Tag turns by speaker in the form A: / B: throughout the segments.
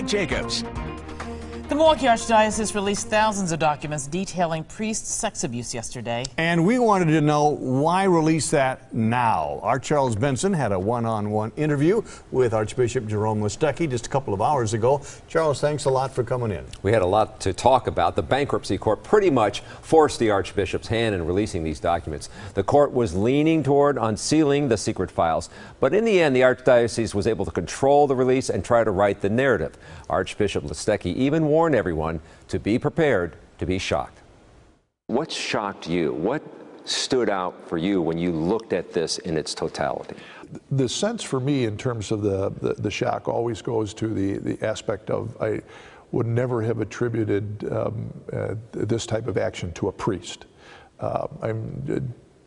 A: Jacobs.
B: The Milwaukee Archdiocese released thousands of documents detailing priests' sex abuse yesterday.
C: And we wanted to know why release that now. Our Charles Benson had a one-on-one interview with Archbishop Jerome Listecki just a couple of hours ago. Charles, thanks a lot for coming in.
D: We had a lot to talk about. The bankruptcy court pretty much forced the Archbishop's hand in releasing these documents. The court was leaning toward unsealing the secret files, but in the end, the Archdiocese was able to control the release and try to write the narrative. Archbishop Listecki even warned everyone to be prepared to be shocked. What shocked you? What stood out for you when you looked at this in its totality?
E: The sense for me in terms of the shock always goes to the aspect of I would never have attributed this type of action to a priest.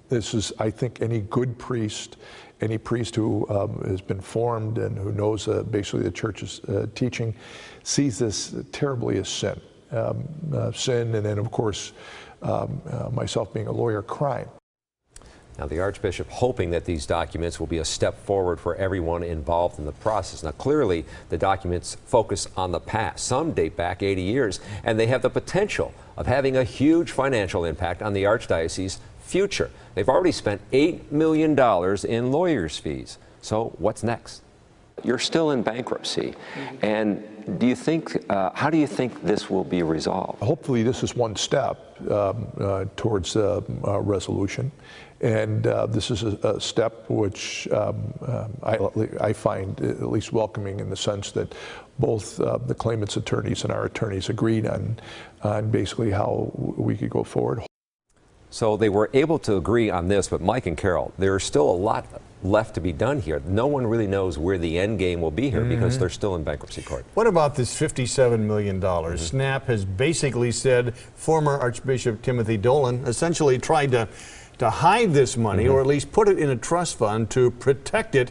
E: This is, I think, any good priest, any priest who has been formed and who knows basically the church's teaching, sees this terribly as sin. Sin, and then, of course, myself being a lawyer, crime.
D: Now, the Archbishop hoping that these documents will be a step forward for everyone involved in the process. Now, clearly, the documents focus on the past. Some date back 80 years, and they have the potential of having a huge financial impact on the Archdiocese future. They've already spent $8 million in lawyers' fees. So what's next? You're still in bankruptcy. And do you think, how do you think this will be resolved?
E: Hopefully this is one step towards resolution. And this is a step which I find at least welcoming in the sense that both the claimant's attorneys and our attorneys agreed on basically how we could go forward.
D: So they were able to agree on this, but Mike and Carol, there's still a lot left to be done here. No one really knows where the end game will be here because they're still in bankruptcy court.
C: What about this $57 million? SNAP has basically said former Archbishop Timothy Dolan essentially tried to hide this money, or at least put it in a trust fund to protect it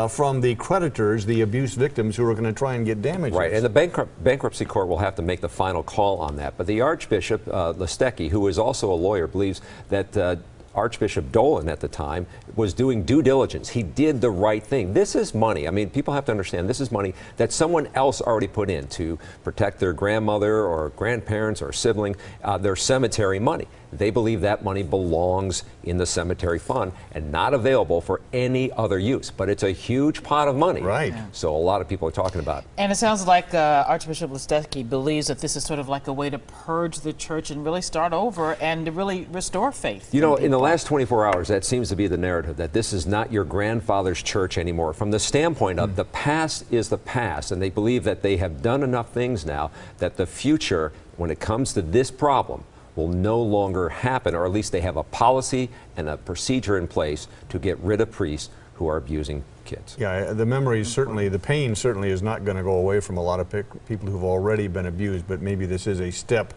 C: from the creditors, the abuse victims who are going to try and get damages.
D: Right, and the bankruptcy court will have to make the final call on that. But the Archbishop Listecki, who is also a lawyer, believes that Archbishop Dolan at the time was doing due diligence. He did the right thing. This is money. I mean, people have to understand this is money that someone else already put in to protect their grandmother or grandparents or sibling, their cemetery money. They believe that money belongs in the cemetery fund and not available for any other use. But it's a huge pot of money.
C: Right.
D: So a lot of people are talking about it.
B: And it sounds like Archbishop Listecki believes that this is sort of like a way to purge the church and really start over and to really restore faith.
D: You know, in the last 24 hours, that seems to be the narrative, that this is not your grandfather's church anymore. From the standpoint of the past is the past, and they believe that they have done enough things now that the future, when it comes to this problem, will no longer happen, or at least they have a policy and a procedure in place to get rid of priests who are abusing kids.
C: Yeah, the memory certainly, the pain certainly is not going to go away from a lot of people who've already been abused, but maybe this is a step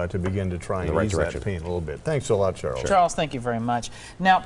C: to begin to try and ease that pain a little bit. Thanks a lot, Charles.
B: Charles, thank you very much. Now,